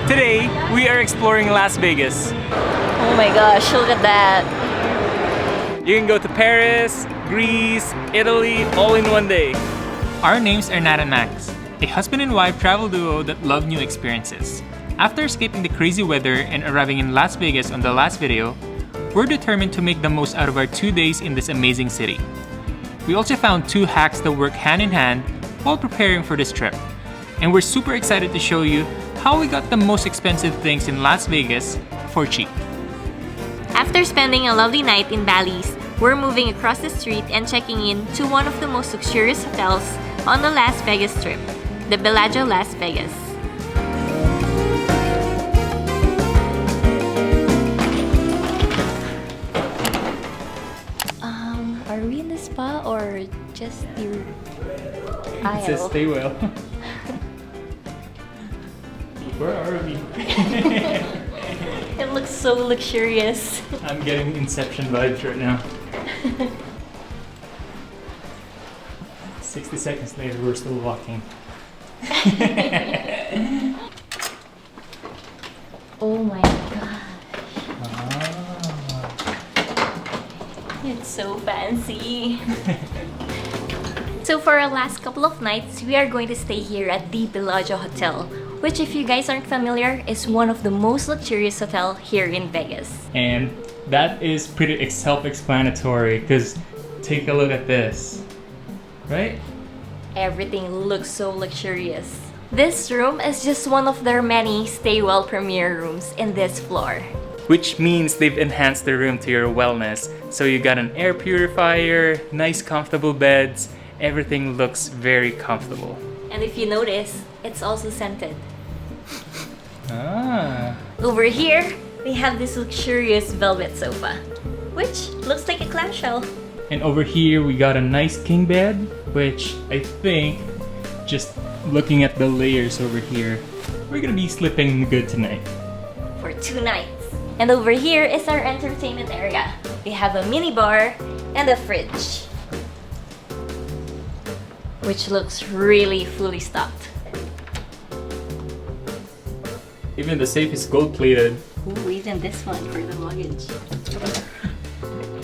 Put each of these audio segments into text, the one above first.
Today, we are exploring Las Vegas. Oh my gosh, look at that. You can go to Paris, Greece, Italy, all in one day. Our names are Nat and Max, a husband and wife travel duo that love new experiences. After escaping the crazy weather and arriving in Las Vegas on the last video, we're determined to make the most out of our 2 days in this amazing city. We also found 2 hacks that work hand in hand while preparing for this trip. And we're super excited to show you how we got the most expensive things in Las Vegas for cheap. After spending a lovely night in Bally's, we're moving across the street and checking in to one of the most luxurious hotels on the Las Vegas Strip, the Bellagio Las Vegas. Are we in the spa or just the aisle? It says stay well. Where are we? It looks so luxurious. I'm getting Inception vibes right now. 60 seconds later, we're still walking. Oh my gosh. It's so fancy. So for our last couple of nights, we are going to stay here at the Bellagio Hotel, which, if you guys aren't familiar, is one of the most luxurious hotel here in Vegas. And that is pretty self-explanatory because take a look at this, right? Everything looks so luxurious. This room is just one of their many Stay Well premier rooms in this floor. Which means they've enhanced the room to your wellness. So you got an air purifier, nice comfortable beds, everything looks very comfortable. And if you notice, it's also scented. Ah. Over here, we have this luxurious velvet sofa, which looks like a clamshell. And over here we got a nice king bed, which I think, just looking at the layers over here, we're gonna be sleeping good tonight. For 2 nights. And over here is our entertainment area. We have a mini bar and a fridge, which looks really fully stocked. Even the safe is gold plated. Ooh, even this one for the luggage.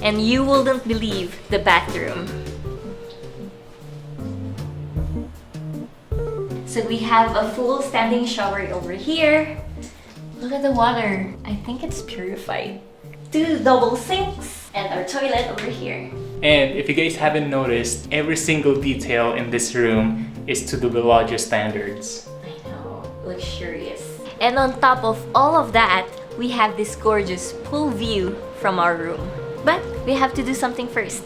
And you wouldn't believe the bathroom. So we have a full standing shower over here. Look at the water. I think it's purified. 2 double sinks and our toilet over here. And if you guys haven't noticed, every single detail in this room is to the Bellagio standards. I know, luxurious. And on top of all of that, we have this gorgeous pool view from our room. But we have to do something first.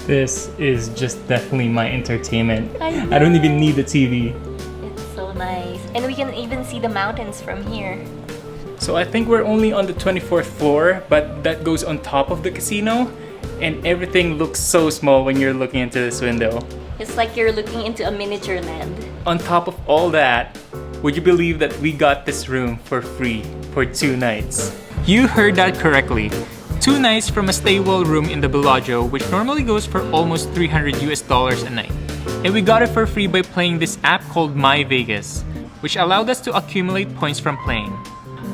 This is just definitely my entertainment. I don't even need the TV. It's so nice. And we can even see the mountains from here. So I think we're only on the 24th floor, but that goes on top of the casino. And everything looks so small when you're looking into this window. It's like you're looking into a miniature land. On top of all that, would you believe that we got this room for free for 2 nights? You heard that correctly. 2 nights from a stay well room in the Bellagio, which normally goes for almost $300 a night. And we got it for free by playing this app called My Vegas, which allowed us to accumulate points from playing.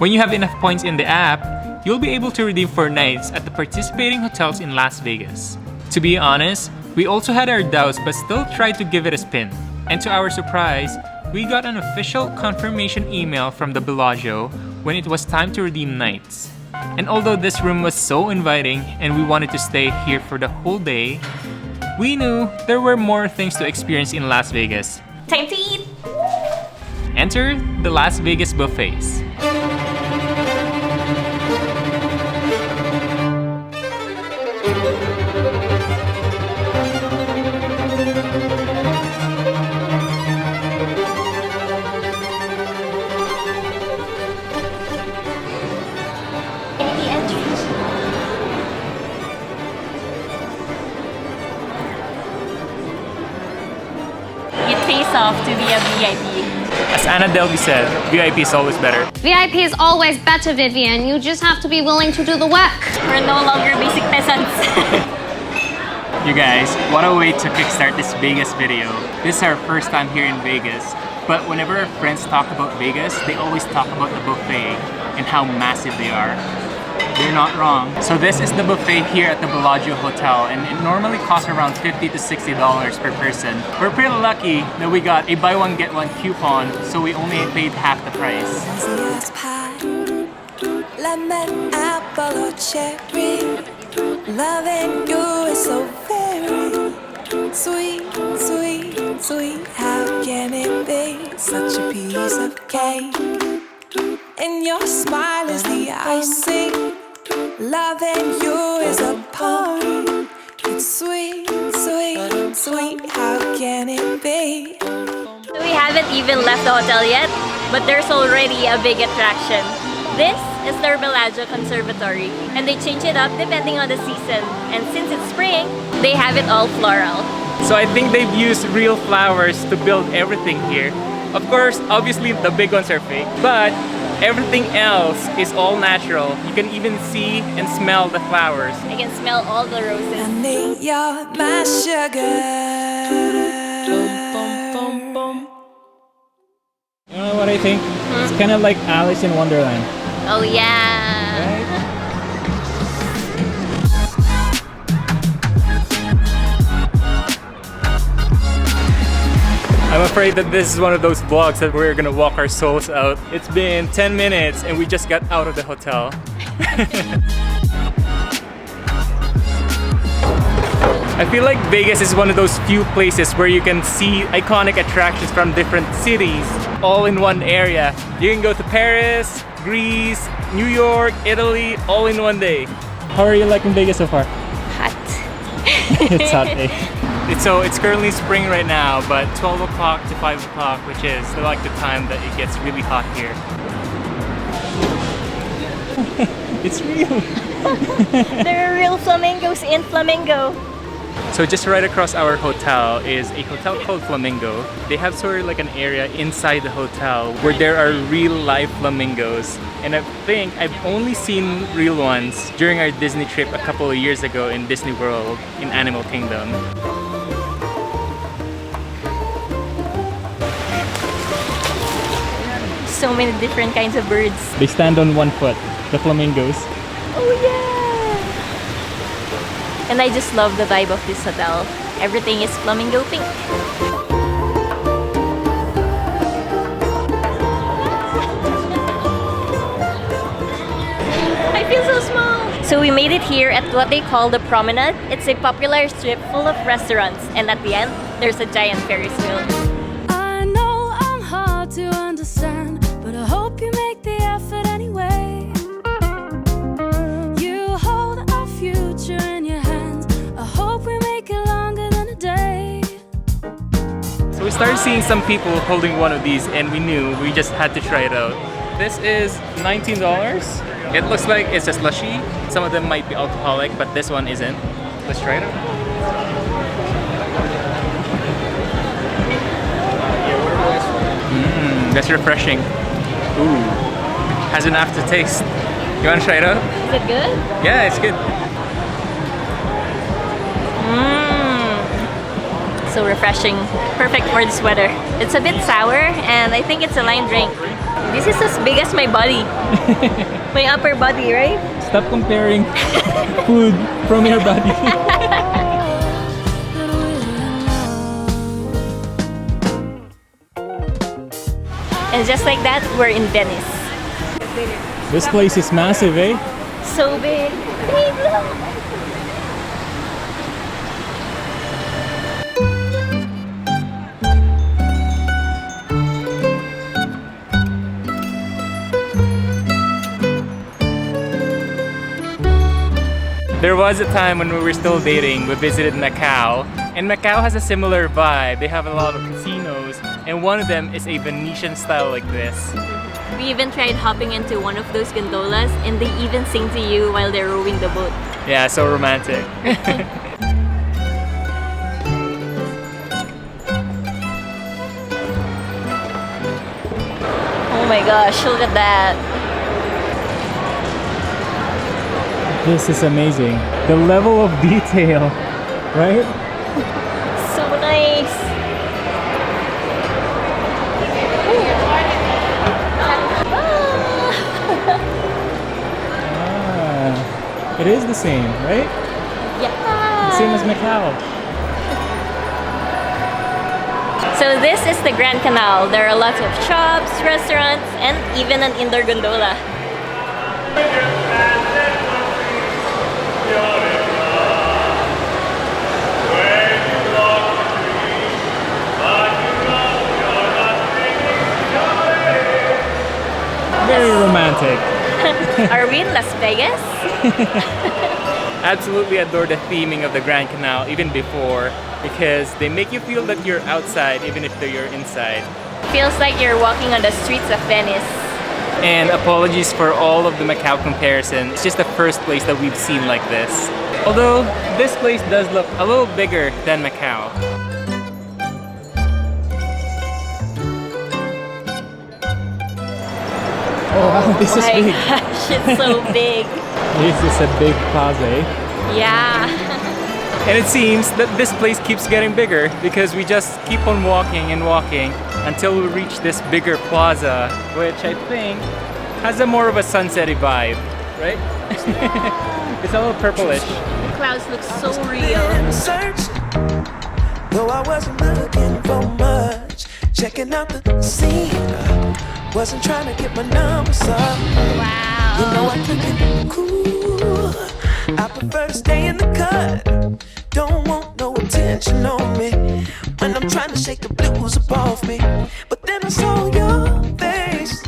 When you have enough points in the app, you'll be able to redeem for nights at the participating hotels in Las Vegas. To be honest, we also had our doubts but still tried to give it a spin. And to our surprise, we got an official confirmation email from the Bellagio when it was time to redeem nights. And although this room was so inviting and we wanted to stay here for the whole day, we knew there were more things to experience in Las Vegas. Time to eat! Enter the Las Vegas buffets. It pays off to be a VIP. As Anna Delvey said, VIP is always better. VIP is always better, Vivian. You just have to be willing to do the work. We're no longer basic peasants. You guys, what a way to kickstart this Vegas video. This is our first time here in Vegas, but whenever our friends talk about Vegas, they always talk about the buffet and how massive they are. They're not wrong. So this is the buffet here at the Bellagio Hotel, and it normally costs around $50 to $60 per person. We're pretty lucky that we got a buy one get one coupon, so we only paid half the price. Lemon, apple or cherry, loving you is so very sweet, sweet, sweet. How can it be such a piece of cake? And your smile is the icing. Loving you is a poem. It's sweet, sweet, sweet. How can it be? So we haven't even left the hotel yet, but there's already a big attraction. This is their Bellagio Conservatory, and they change it up depending on the season. And since it's spring, they have it all floral. So I think they've used real flowers to build everything here. Of course, obviously the big ones are fake, but everything else is all natural. You can even see and smell the flowers. I can smell all the roses. Honey, you're my sugar. You know what I think? It's kind of like Alice in Wonderland. Oh yeah. I'm afraid that this is one of those vlogs that we're gonna walk our souls out. It's been 10 minutes and we just got out of the hotel. I feel like Vegas is one of those few places where you can see iconic attractions from different cities all in one area. You can go to Paris, Greece, New York, Italy, all in one day. How are you liking Vegas so far? Hot. It's hot, eh? It's currently spring right now, but 12 o'clock to 5 o'clock, which is like the time that it gets really hot here. It's real! There are real flamingos in Flamingo. So just right across our hotel is a hotel called Flamingo. They have sort of like an area inside the hotel where there are real live flamingos. And I think I've only seen real ones during our Disney trip a couple of years ago in Disney World in Animal Kingdom. So many different kinds of birds. They stand on one foot, the flamingos. Oh yeah! And I just love the vibe of this hotel. Everything is flamingo pink. I feel so small! So we made it here at what they call the Promenade. It's a popular strip full of restaurants, and at the end, there's a giant Ferris wheel. I know I'm hard to understand, but I hope you make the effort anyway. You hold our future in your hands. I hope we make it longer than a day. So we started seeing some people holding one of these and we knew we just had to try it out. This is $19. It looks like it's a slushy. Some of them might be alcoholic, but this one isn't. Let's try it out. That's refreshing. Ooh, has an aftertaste. You want to try it out? Is it good? Yeah, it's good. So refreshing. Perfect for this weather. It's a bit sour and I think it's a lime drink. This is as big as my body. My upper body, right? Stop comparing food from your body. And just like that, we're in Venice. This place is massive, eh? So big. Babe, look! There was a time when we were still dating, we visited Macau. And Macau has a similar vibe. They have a lot of casinos, and one of them is a Venetian style like this. We even tried hopping into one of those gondolas and they even sing to you while they're rowing the boat. Yeah, so romantic. my gosh, look at that. This is amazing. The level of detail, right? So nice. It is the same, right? Yeah. Same as Macau. So this is the Grand Canal. There are lots of shops, restaurants, and even an indoor gondola. Very romantic. Are we in Las Vegas? Absolutely adore the theming of the Grand Canal even before, because they make you feel that you're outside even if you're inside. Feels like you're walking on the streets of Venice. And apologies for all of the Macau comparison. It's just the first place that we've seen like this. Although this place does look a little bigger than Macau. Oh wow, this is big. Gosh, it's so big. This is a big plaza, eh? Yeah. And it seems that this place keeps getting bigger because we just keep on walking and walking until we reach this bigger plaza, which I think has a more of a sunsetty vibe, right? It's a little purplish. The clouds look so real. Though I wasn't looking for much, checking out the scene. Wasn't trying to get my numbers up. Wow. You know I keep it cool. I prefer to stay in the cut. Don't want no attention on me when I'm trying to shake the blues up off me. But then I saw your face.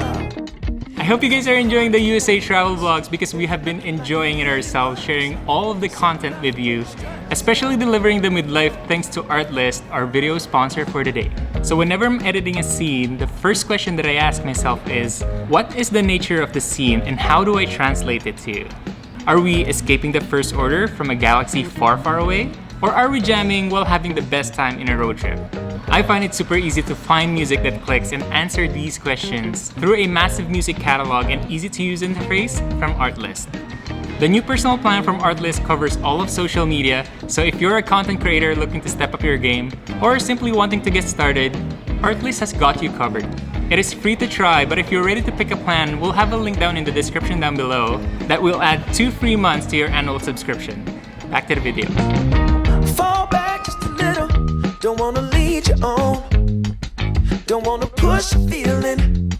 I hope you guys are enjoying the USA travel vlogs because we have been enjoying it ourselves, sharing all of the content with you, especially delivering them with life thanks to Artlist, our video sponsor for today. So whenever I'm editing a scene, the first question that I ask myself is, what is the nature of the scene and how do I translate it to you? Are we escaping the First Order from a galaxy far, far away? Or are we jamming while having the best time in a road trip? I find it super easy to find music that clicks and answer these questions through a massive music catalog and easy-to-use interface from Artlist. The new personal plan from Artlist covers all of social media, so if you're a content creator looking to step up your game or simply wanting to get started, Artlist has got you covered. It is free to try, but if you're ready to pick a plan, we'll have a link down in the description down below that will add 2 free months to your annual subscription. Back to the video. Fall back just a little. Don't wanna lead you on. Don't wanna push a feeling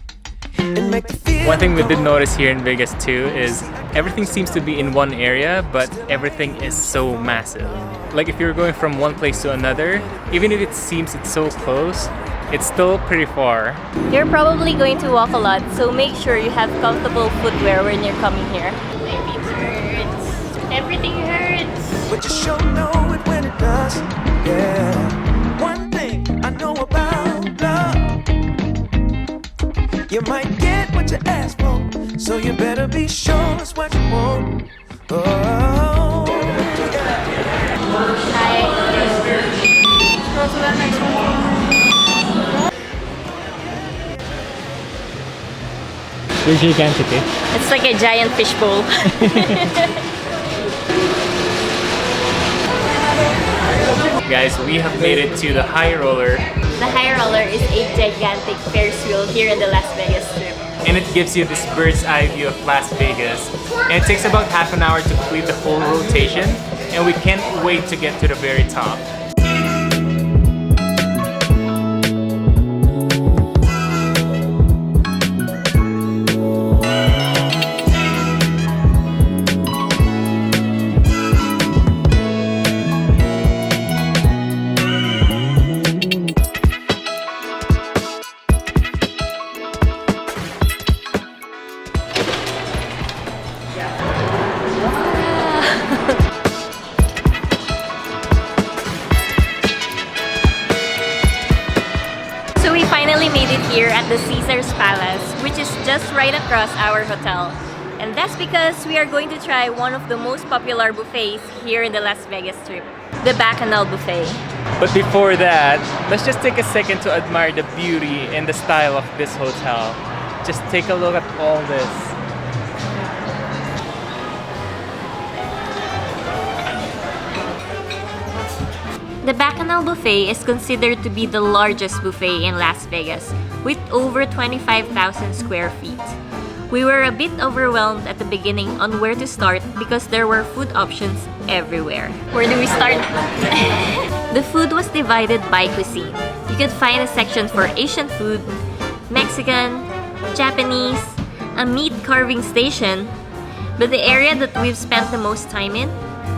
and make the feeling. One thing we did notice here in Vegas too is everything seems to be in one area, but everything is so massive. Like if you're going from one place to another, even if it seems it's so close, it's still pretty far. You're probably going to walk a lot, so make sure you have comfortable footwear when you're coming here. My feet hurts. Everything hurts. But you sure know it when it does. Yeah. One thing I know about love, you might get what you ask for, so you better be sure it's what you want. Oh, yeah. Hi. They're gigantic, eh? It's like a giant fishbowl. Guys, we have made it to the high roller. The high roller is a gigantic Ferris wheel here in the Las Vegas Strip. And it gives you this bird's eye view of Las Vegas. And it takes about half an hour to complete the whole rotation. And we can't wait to get to the very top. Made it here at the Ceasars Palace, which is just right across our hotel. And that's because we are going to try one of the most popular buffets here in the Las Vegas Strip, the Bacchanal buffet. But before that, let's just take a second to admire the beauty and the style of this hotel. Just take a look at all this. The Bacchanal buffet is considered to be the largest buffet in Las Vegas, with over 25,000 square feet. We were a bit overwhelmed at the beginning on where to start because there were food options everywhere. Where do we start? The food was divided by cuisine. You could find a section for Asian food, Mexican, Japanese, a meat carving station, but the area that we've spent the most time in,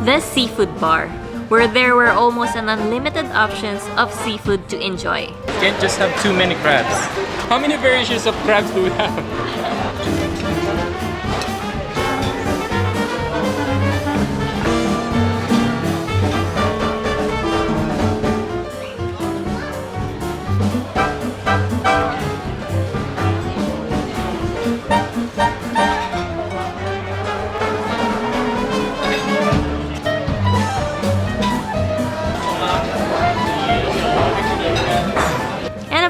the seafood bar, where there were almost an unlimited options of seafood to enjoy. Can't just have too many crabs. How many variations of crabs do we have?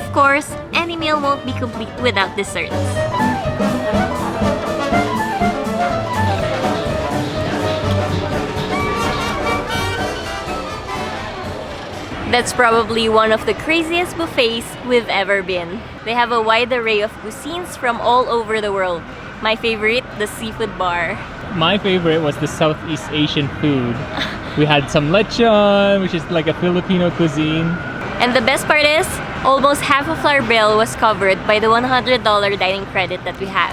Of course, any meal won't be complete without desserts. That's probably one of the craziest buffets we've ever been. They have a wide array of cuisines from all over the world. My favorite, the seafood bar. My favorite was the Southeast Asian food. We had some lechon, which is like a Filipino cuisine. And the best part is, almost half of our bill was covered by the $100 dining credit that we have.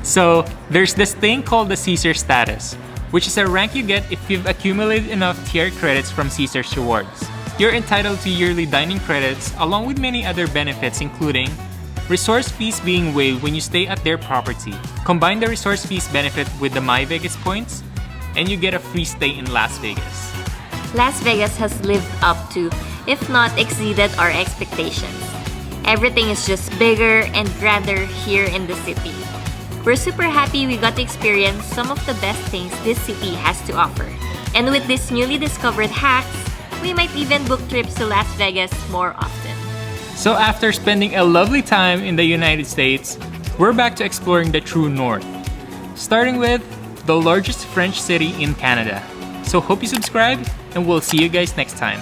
So, there's this thing called the Caesar status, which is a rank you get if you've accumulated enough tier credits from Caesar's rewards. You're entitled to yearly dining credits along with many other benefits including resource fees being waived when you stay at their property. Combine the resource fees benefit with the My Vegas points and you get a free stay in Las Vegas. Las Vegas has lived up to, if not exceeded, our expectations. Everything is just bigger and grander here in the city. We're super happy we got to experience some of the best things this city has to offer. And with these newly discovered hacks, we might even book trips to Las Vegas more often. So after spending a lovely time in the United States, we're back to exploring the true north. Starting with the largest French city in Canada. So hope you subscribe and we'll see you guys next time.